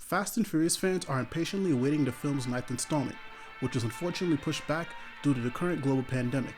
Fast and Furious fans are impatiently awaiting the film's ninth installment, which was unfortunately pushed back due to the current global pandemic.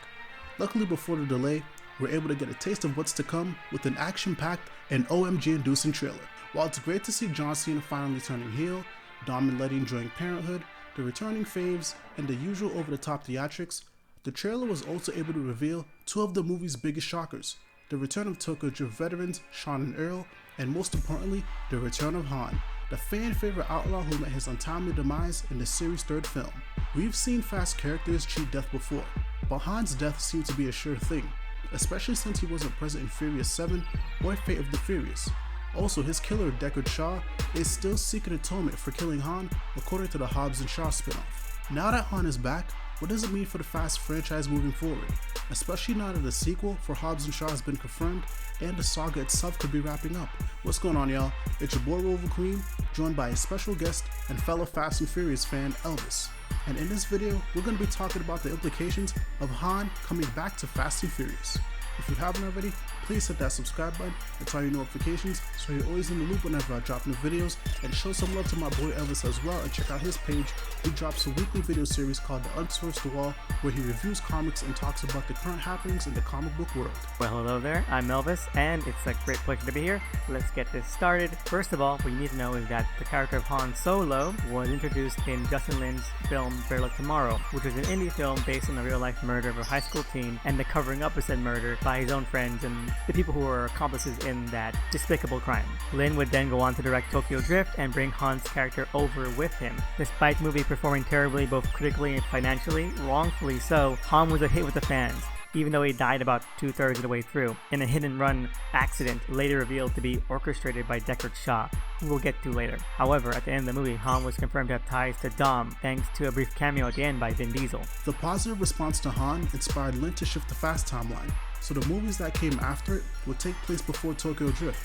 Luckily, before the delay, we're able to get a taste of what's to come with an action-packed and OMG-inducing trailer. While it's great to see John Cena finally turning heel, Dom and Letty enjoying parenthood, the returning faves, and the usual over-the-top theatrics, the trailer was also able to reveal two of the movie's biggest shockers: the return of Tokyo Drift veterans Sean and Earl, and most importantly, the return of Han, the fan-favorite outlaw who met his untimely demise in the series' third film. We've seen Fast characters cheat death before, but Han's death seemed to be a sure thing, especially since he wasn't present in Furious 7 or Fate of the Furious. Also, his killer Deckard Shaw is still seeking atonement for killing Han, according to the Hobbs and Shaw spin-off. Now that Han is back, what does it mean for the Fast franchise moving forward? Especially now that the sequel for Hobbs and Shaw has been confirmed and the saga itself could be wrapping up. What's going on, y'all? It's your boy Roliver Queen, joined by a special guest and fellow Fast and Furious fan Elvis. And in this video, we're going to be talking about the implications of Han coming back to Fast and Furious. If you haven't already, please hit that subscribe button and turn your notifications so you're always in the loop whenever I drop new videos, and show some love to my boy Elvis as well, and check out his page. He drops a weekly video series called The Unsourced Wall, where he reviews comics and talks about the current happenings in the comic book world. Well, hello there, I'm Elvis, and it's a great pleasure to be here. Let's get this started. First of all, what you need to know is that the character of Han Solo was introduced in Justin Lin's film Better Luck Tomorrow, which is an indie film based on the real-life murder of a high school teen and the covering up of said murder by his own friends and the people who were accomplices in that despicable crime. Lin would then go on to direct Tokyo Drift and bring Han's character over with him. Despite the movie performing terribly both critically and financially, wrongfully so, Han was a hit with the fans, even though he died about 2/3 of the way through, in a hit-and-run accident later revealed to be orchestrated by Deckard Shaw, who we'll get to later. However, at the end of the movie, Han was confirmed to have ties to Dom, thanks to a brief cameo at the end by Vin Diesel. The positive response to Han inspired Lin to shift the Fast timeline, so the movies that came after it would take place before Tokyo Drift.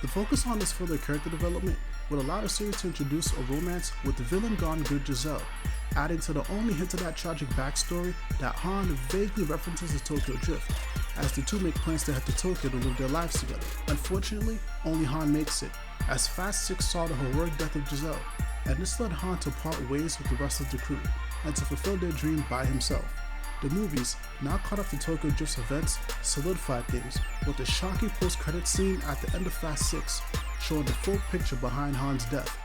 The focus on this further character development would allow the series to introduce a romance with the villain Gone Good Giselle, adding to the only hint of that tragic backstory that Han vaguely references to Tokyo Drift, as the two make plans to head to Tokyo to live their lives together. Unfortunately, only Han makes it, as Fast 6 saw the heroic death of Giselle, and this led Han to part ways with the rest of the crew, and to fulfill their dream by himself. The movies, now caught up to Tokyo Drift's events, solidified things with a shocking post-credits scene at the end of Fast 6, showing the full picture behind Han's death.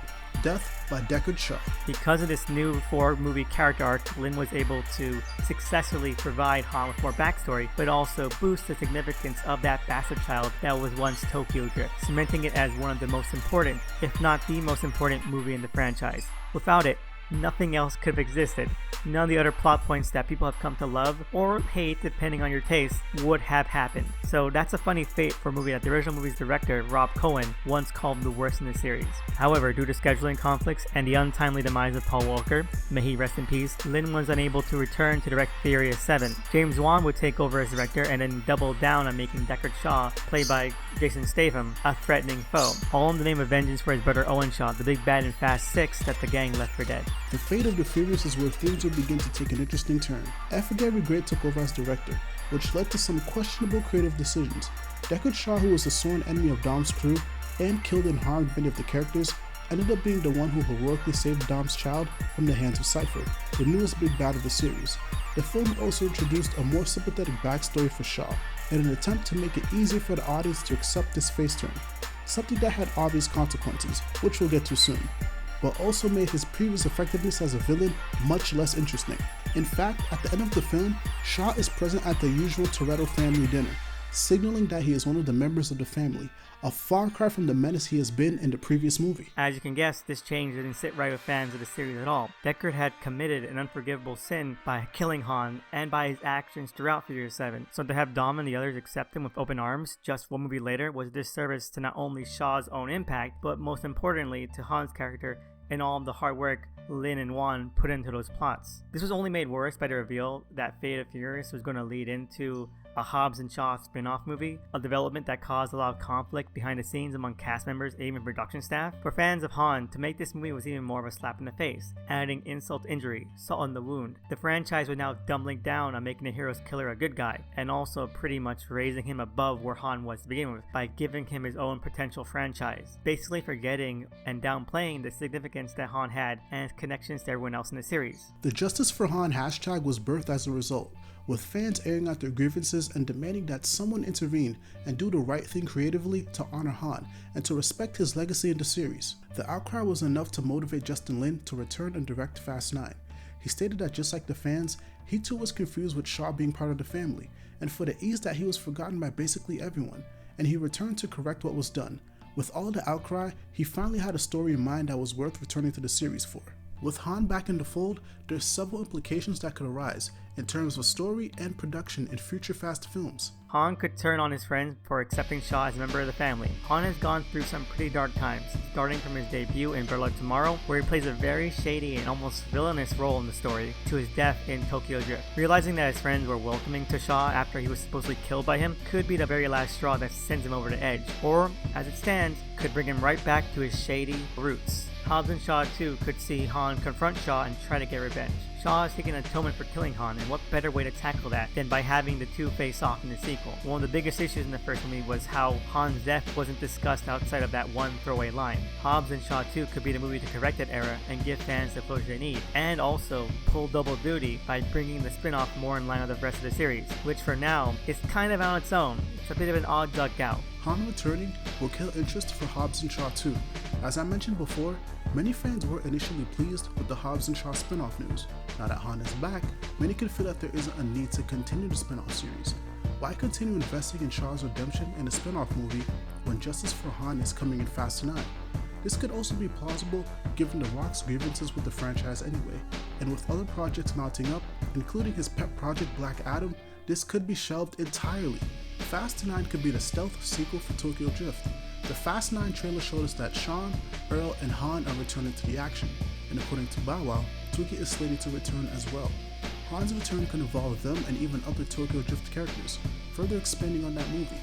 Death by Deckard Shaw. Because of this new 4-movie character arc, Lin was able to successfully provide Han with more backstory, but also boost the significance of that bastard child that was once Tokyo Drift, cementing it as one of the most important, if not the most important movie in the franchise. Without it, nothing else could have existed. None of the other plot points that people have come to love or hate, depending on your taste, would have happened. So that's a funny fate for a movie that the original movie's director, Rob Cohen, once called the worst in the series. However, due to scheduling conflicts and the untimely demise of Paul Walker, may he rest in peace, Lin was unable to return to direct Furious 7. James Wan would take over as director and then double down on making Deckard Shaw, played by Jason Statham, a threatening foe, all in the name of vengeance for his brother Owen Shaw, the big bad in Fast 6 that the gang left for dead. The fate of the Furious is where things would begin to take an interesting turn. F. Gary Gray took over as director, which led to some questionable creative decisions. Deckard Shaw, who was a sworn enemy of Dom's crew and killed and harmed many of the characters, ended up being the one who heroically saved Dom's child from the hands of Cypher, the newest big bad of the series. The film also introduced a more sympathetic backstory for Shaw, in an attempt to make it easier for the audience to accept this face turn, something that had obvious consequences, which we'll get to soon, but also made his previous effectiveness as a villain much less interesting. In fact, at the end of the film, Shaw is present at the usual Toretto family dinner, signaling that he is one of the members of the family, a far cry from the menace he has been in the previous movie. As you can guess, this change didn't sit right with fans of the series at all. Deckard had committed an unforgivable sin by killing Han and by his actions throughout Furious 7, so to have Dom and the others accept him with open arms just one movie later was a disservice to not only Shaw's own impact, but most importantly to Han's character and all of the hard work Lin and Wan put into those plots. This was only made worse by the reveal that Fate of Furious was going to lead into a Hobbs and Shaw spin-off movie, a development that caused a lot of conflict behind the scenes among cast members and even production staff. For fans of Han, to make this movie was even more of a slap in the face, adding insult to injury, salt in the wound. The franchise was now doubling down on making the hero's killer a good guy, and also pretty much raising him above where Han was to begin with by giving him his own potential franchise, basically forgetting and downplaying the significance that Han had and his connections to everyone else in the series. The Justice for Han hashtag was birthed as a result, with fans airing out their grievances and demanding that someone intervene and do the right thing creatively to honor Han and to respect his legacy in the series. The outcry was enough to motivate Justin Lin to return and direct Fast 9. He stated that just like the fans, he too was confused with Shaw being part of the family, and for the ease that he was forgotten by basically everyone, and he returned to correct what was done. With all the outcry, he finally had a story in mind that was worth returning to the series for. With Han back in the fold, there's several implications that could arise in terms of story and production in future Fast films. Han could turn on his friends for accepting Shaw as a member of the family. Han has gone through some pretty dark times, starting from his debut in Better Luck Tomorrow, where he plays a very shady and almost villainous role in the story, to his death in Tokyo Drift. Realizing that his friends were welcoming to Shaw after he was supposedly killed by him could be the very last straw that sends him over the edge, or, as it stands, could bring him right back to his shady roots. Hobbs and Shaw too could see Han confront Shaw and try to get revenge. Shaw is taking atonement for killing Han, and what better way to tackle that than by having the two face off in the sequel. One of the biggest issues in the first movie was how Han's death wasn't discussed outside of that one throwaway line. Hobbs and Shaw 2 could be the movie to correct that error and give fans the closure they need, and also pull double duty by bringing the spin-off more in line with the rest of the series, which for now is kind of on its own. It's a bit of an odd duck out. Han returning will kill interest for Hobbs and Shaw 2. As I mentioned before, many fans were initially pleased with the Hobbs and Shaw spin-off news. Now that Han is back, many could feel that there isn't a need to continue the spin-off series. Why continue investing in Shaw's redemption in a spin-off movie when Justice for Han is coming in Fast 9? This could also be plausible given The Rock's grievances with the franchise anyway, and with other projects mounting up, including his pet project Black Adam, this could be shelved entirely. Fast 9 could be the stealth sequel for Tokyo Drift. The Fast 9 trailer showed us that Sean, Earl, and Han are returning to the action, and according to Bow Wow, Tuki is slated to return as well. Han's return could involve them and even other Tokyo Drift characters, further expanding on that movie.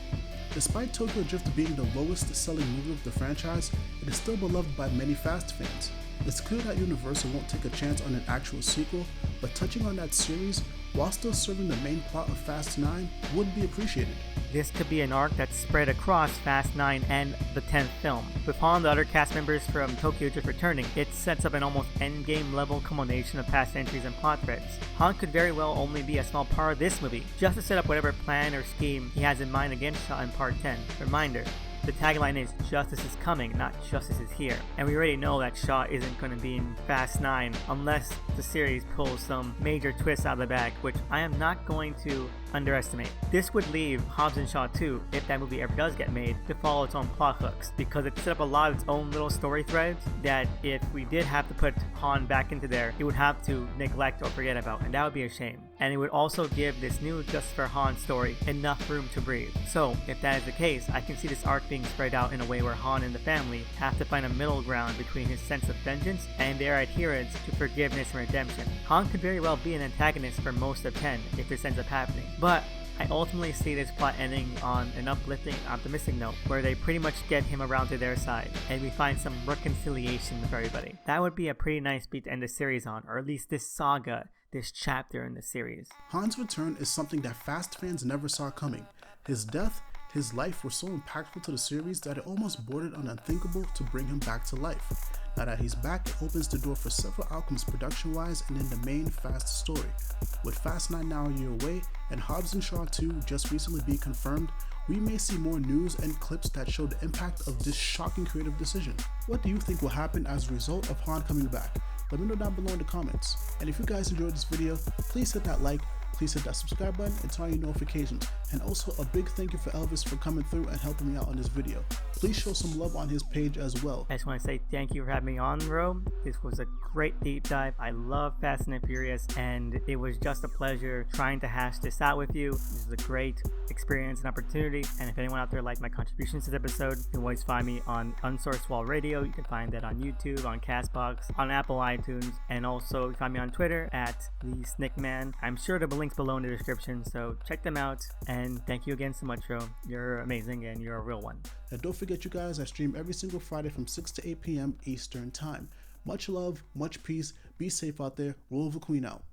Despite Tokyo Drift being the lowest selling movie of the franchise, it is still beloved by many Fast fans. It's clear that Universal won't take a chance on an actual sequel, but touching on that series, while still serving the main plot of Fast 9, would be appreciated. This could be an arc that's spread across Fast 9 and the 10th film. With Han and the other cast members from Tokyo Drift returning, it sets up an almost endgame level culmination of past entries and plot threads. Han could very well only be a small part of this movie, just to set up whatever plan or scheme he has in mind against Shaw in Part 10. Reminder, the tagline is "Justice is coming, not justice is here." And we already know that Shaw isn't going to be in Fast 9 unless the series pulls some major twists out of the bag, which I am not going to underestimate. This would leave Hobbs and Shaw 2, if that movie ever does get made, to follow its own plot hooks, because it set up a lot of its own little story threads that if we did have to put Han back into there, it would have to neglect or forget about, and that would be a shame. And it would also give this new Just for Han story enough room to breathe. So, if that is the case, I can see this arc being spread out in a way where Han and the family have to find a middle ground between his sense of vengeance and their adherence to forgiveness and redemption. Han could very well be an antagonist for most of 10 if this ends up happening, but I ultimately see this plot ending on an uplifting, optimistic note, where they pretty much get him around to their side, and we find some reconciliation with everybody. That would be a pretty nice beat to end the series on, or at least this saga, this chapter in the series. Han's return is something that Fast fans never saw coming. His death, his life were so impactful to the series that it almost bordered on unthinkable to bring him back to life. Now that he's back, it opens the door for several outcomes production-wise and in the main Fast story. With Fast 9 now a year away, and Hobbs and Shaw 2 just recently being confirmed, we may see more news and clips that show the impact of this shocking creative decision. What do you think will happen as a result of Han coming back? Let me know down below in the comments. And if you guys enjoyed this video, please hit that like, please hit that subscribe button and turn on your notifications. And also a big thank you for Elvis for coming through and helping me out on this video. Please show some love on his page as well. I just want to say thank you for having me on, Ro. This was a great deep dive. I love Fast and Furious, and it was just a pleasure trying to hash this out with you. This was a great experience and opportunity, and if anyone out there liked my contributions to this episode, you can always find me on Unsourced Wall Radio. You can find that on YouTube, on Castbox, on Apple iTunes, and also you can find me on Twitter at TheSnickman. I'm sure to link links below in the description, so check them out. And thank you again so much, Ro. You're amazing and you're a real one. And don't forget, you guys, I stream every single Friday from 6 to 8 p.m. Eastern Time. Much love, much peace, be safe out there. Roliver Queen out.